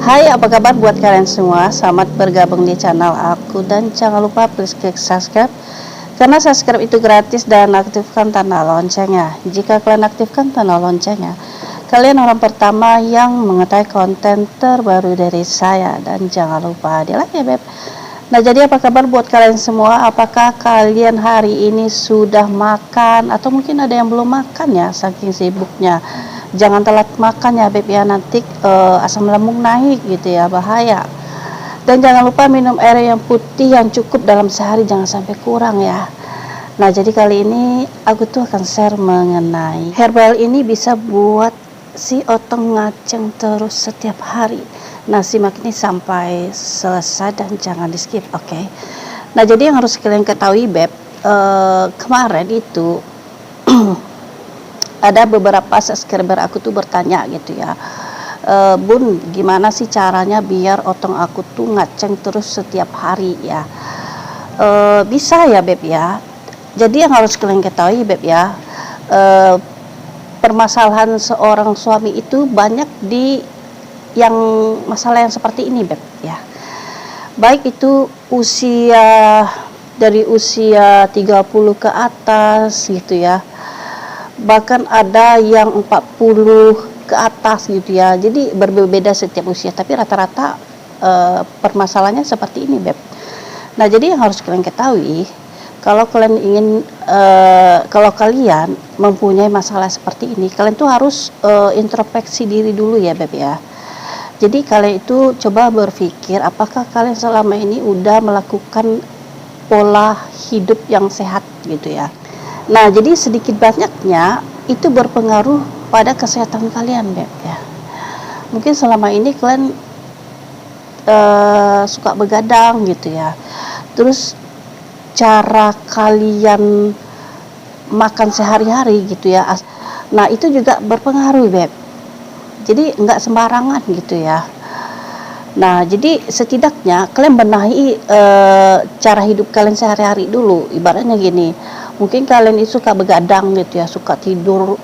Hai, apa kabar buat kalian semua? Selamat bergabung di channel aku dan jangan lupa please klik subscribe karena subscribe itu gratis dan aktifkan tanda loncengnya. Jika kalian aktifkan tanda loncengnya, kalian orang pertama yang mengetahui konten terbaru dari saya. Dan jangan lupa di like ya beb. Nah, jadi apa kabar buat kalian semua? Apakah kalian hari ini sudah makan atau mungkin ada yang belum makan ya, saking sibuknya? Jangan telat makan ya beb ya, nanti asam lambung naik gitu ya, bahaya. Dan jangan lupa minum air yang putih yang cukup dalam sehari, jangan sampai kurang ya. Nah, jadi kali ini aku tuh akan share mengenai herbal ini bisa buat si otong ngaceng terus setiap hari. Nah, simak ini sampai selesai dan jangan di skip, oke? Nah, jadi yang harus kalian ketahui beb, kemarin itu ada beberapa subscriber aku tuh bertanya gitu ya, Bun, gimana sih caranya biar otong aku tuh ngaceng terus setiap hari ya? Bisa ya beb ya. Jadi yang harus kalian ketahui beb ya, permasalahan seorang suami itu banyak di yang masalah yang seperti ini beb ya. Baik itu dari usia 30 ke atas gitu ya, bahkan ada yang 40 ke atas gitu ya. Jadi berbeda setiap usia, tapi rata-rata permasalahannya seperti ini beb. Nah, jadi yang harus kalian ketahui, kalau kalian ingin kalau kalian mempunyai masalah seperti ini, kalian tuh harus introspeksi diri dulu ya beb ya. Jadi kalian itu coba berpikir, apakah kalian selama ini udah melakukan pola hidup yang sehat gitu ya. Nah, jadi sedikit banyaknya itu berpengaruh pada kesehatan kalian beb ya. Mungkin selama ini kalian suka begadang gitu ya, terus cara kalian makan sehari-hari gitu ya, nah itu juga berpengaruh beb. Jadi nggak sembarangan gitu ya. Nah, jadi setidaknya kalian benahi cara hidup kalian sehari-hari dulu. Ibaratnya gini, mungkin kalian itu suka begadang gitu ya, suka tidur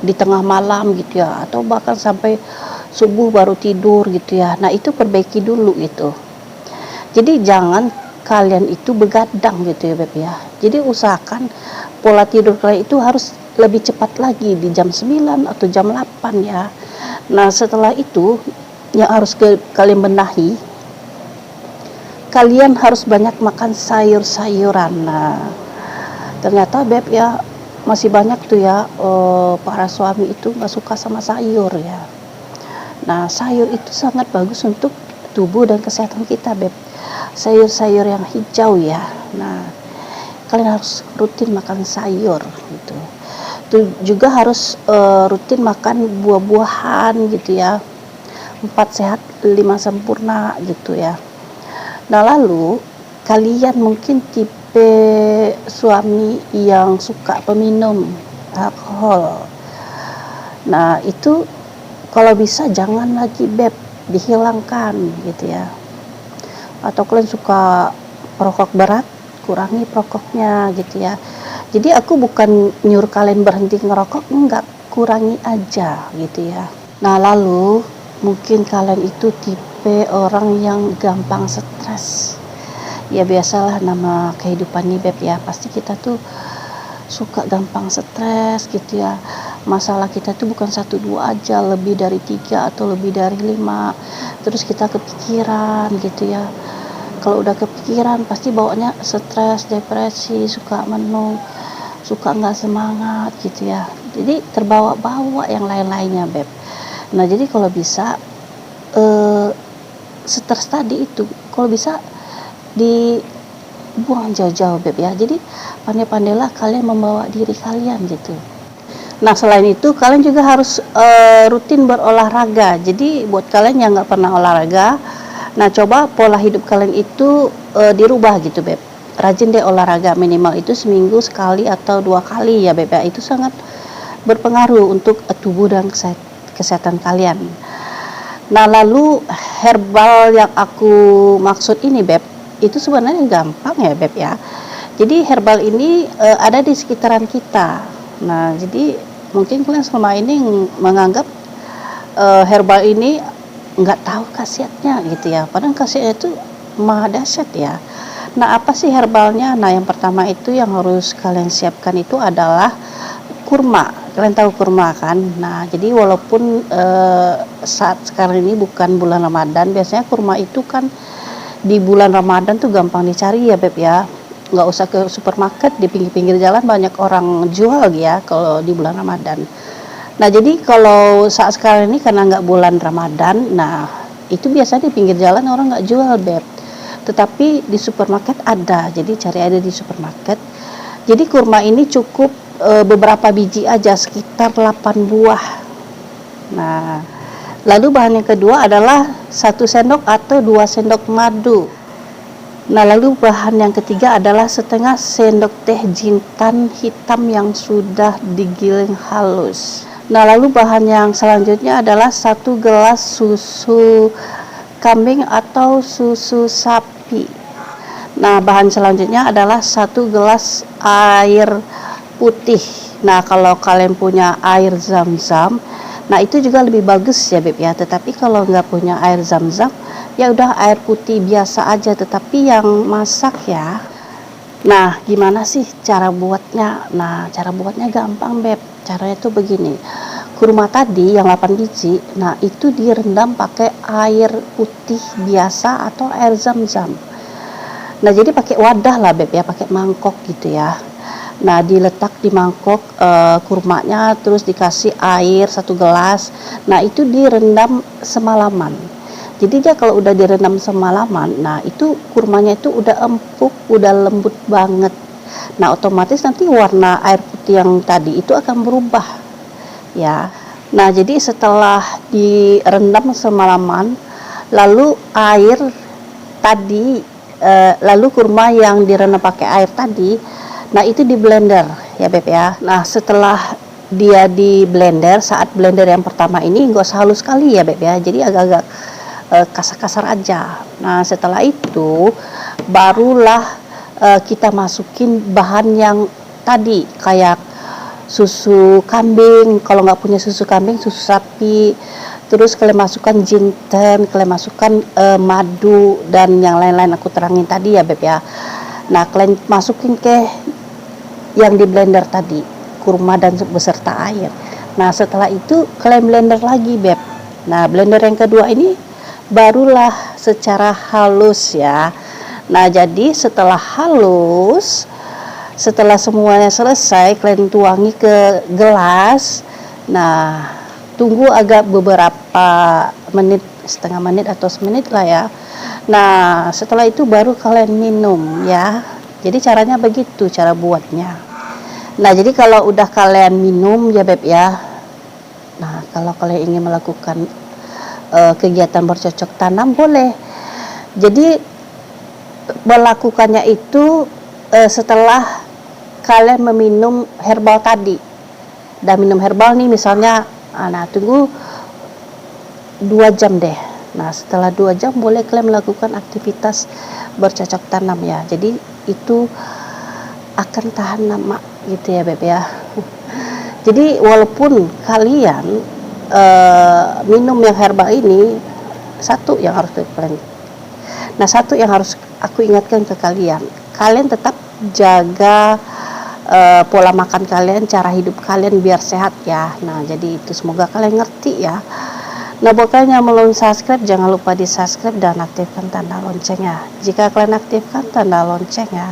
di tengah malam gitu ya, atau bahkan sampai subuh baru tidur gitu ya. Nah, itu perbaiki dulu gitu. Jadi jangan kalian itu begadang gitu ya beb ya. Jadi usahakan pola tidur kalian itu harus lebih cepat lagi, di jam 9 atau jam 8 ya. Nah, setelah itu yang harus kalian benahi, kalian harus banyak makan sayur-sayuran. Nah, ternyata beb ya, masih banyak tuh ya para suami itu nggak suka sama sayur ya. Nah, sayur itu sangat bagus untuk tubuh dan kesehatan kita beb. Sayur-sayur yang hijau ya. Nah, kalian harus rutin makan sayur gitu. Itu juga harus rutin makan buah-buahan gitu ya. 4 sehat 5 sempurna gitu ya. Nah, lalu kalian mungkin tipe suami yang suka peminum alkohol. Nah, itu kalau bisa jangan lagi beb, dihilangkan gitu ya. Atau kalian suka perokok berat, kurangi perokoknya gitu ya. Jadi aku bukan nyuruh kalian berhenti ngerokok, enggak, kurangi aja gitu ya. Nah, lalu mungkin kalian itu tipe orang yang gampang stres. Ya biasalah nama kehidupan nih beb ya, pasti kita tuh suka gampang stres gitu ya. Masalah kita tuh bukan 1 2 aja, lebih dari 3 atau lebih dari 5. Terus kita kepikiran gitu ya. Kalau udah kepikiran pasti bawanya stres, depresi, suka menung, suka nggak semangat gitu ya. Jadi terbawa-bawa yang lain-lainnya beb. Nah, jadi kalau bisa stres tadi itu kalau bisa dibuang jauh-jauh beb ya. Jadi pandai-pandailah kalian membawa diri kalian gitu. Nah, selain itu kalian juga harus rutin berolahraga. Jadi buat kalian yang nggak pernah olahraga, nah coba pola hidup kalian itu dirubah gitu beb. Rajin deh olahraga, minimal itu seminggu sekali atau 2 kali ya beb ya. Itu sangat berpengaruh untuk tubuh dan kesehatan kalian. Nah, lalu herbal yang aku maksud ini beb, itu sebenarnya gampang ya beb ya. Jadi herbal ini ada di sekitaran kita. Nah, jadi mungkin kalian selama ini menganggap herbal ini nggak tahu khasiatnya gitu ya. Padahal khasiatnya itu maha dahsyat ya. Nah, apa sih herbalnya? Nah, yang pertama itu yang harus kalian siapkan itu adalah kurma. Kalian tahu kurma kan? Nah, jadi walaupun saat sekarang ini bukan bulan Ramadan, biasanya kurma itu kan di bulan Ramadan tuh gampang dicari ya Beb ya. Nggak usah ke supermarket, di pinggir-pinggir jalan banyak orang jual ya kalau di bulan Ramadan. Nah, jadi kalau saat sekarang ini karena nggak bulan Ramadan, nah itu biasanya di pinggir jalan orang nggak jual Beb. Tetapi di supermarket ada, jadi cari ada di supermarket. Jadi kurma ini cukup beberapa biji aja, sekitar 8 buah. Nah, lalu bahan yang kedua adalah 1 sendok atau 2 sendok madu. Nah, lalu bahan yang ketiga adalah setengah sendok teh jintan hitam yang sudah digiling halus. Nah, lalu bahan yang selanjutnya adalah 1 gelas susu kambing atau susu sapi. Nah, bahan selanjutnya adalah 1 gelas air putih. Nah, kalau kalian punya air zam-zam, nah itu juga lebih bagus ya Beb ya. Tetapi kalau nggak punya air zam-zam, ya udah air putih biasa aja, tetapi yang masak ya. Nah, gimana sih cara buatnya? Nah, cara buatnya gampang Beb. Caranya tuh begini. Kurma tadi yang 8 biji, nah itu direndam pakai air putih biasa atau air zam-zam. Nah, jadi pakai wadah lah Beb ya, pakai mangkok gitu ya. Nah, diletak di mangkok kurmanya, terus dikasih air 1 gelas. Nah, itu direndam semalaman. Jadi dia kalau udah direndam semalaman, nah itu kurmanya itu udah empuk, udah lembut banget. Nah, otomatis nanti warna air putih yang tadi itu akan berubah ya. Nah, jadi setelah direndam semalaman, lalu air tadi lalu kurma yang direndam pakai air tadi, nah itu di blender ya Beb ya. Nah, setelah dia di blender, saat blender yang pertama ini nggak usah halus sekali ya Beb ya, jadi agak-agak kasar-kasar aja. Nah, setelah itu barulah kita masukin bahan yang tadi, kayak susu kambing. Kalau nggak punya susu kambing, susu sapi. Terus kalian masukkan jinten, kalian masukkan madu dan yang lain-lain aku terangin tadi ya Beb ya. Nah, kalian masukin ke yang di blender tadi, kurma dan beserta air. Nah, setelah itu kalian blender lagi Beb. Nah, blender yang kedua ini barulah secara halus ya. Nah, jadi setelah halus, setelah semuanya selesai, kalian tuangi ke gelas. Nah, tunggu agak beberapa menit, setengah menit atau semenit lah ya. Nah, setelah itu baru kalian minum ya. Jadi caranya begitu cara buatnya. Nah, jadi kalau udah kalian minum ya Beb ya. Nah, kalau kalian ingin melakukan kegiatan bercocok tanam boleh. Jadi melakukannya itu setelah kalian meminum herbal tadi. Dan minum herbal nih misalnya, nah tunggu 2 jam deh. Nah, setelah 2 jam boleh kalian melakukan aktivitas bercocok tanam ya. Jadi itu akan tahan lama gitu ya Beb ya. Jadi walaupun kalian minum yang herbal ini, satu yang harus kalian, nah satu yang harus aku ingatkan ke kalian, kalian tetap jaga pola makan kalian, cara hidup kalian biar sehat ya. Nah, jadi itu semoga kalian ngerti ya. Nah, buat kalian yang belum subscribe, jangan lupa di subscribe dan aktifkan tanda loncengnya. Jika kalian aktifkan tanda loncengnya,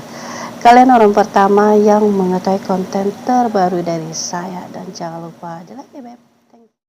kalian orang pertama yang mengetahui konten terbaru dari saya. Dan jangan lupa di like ya Beb.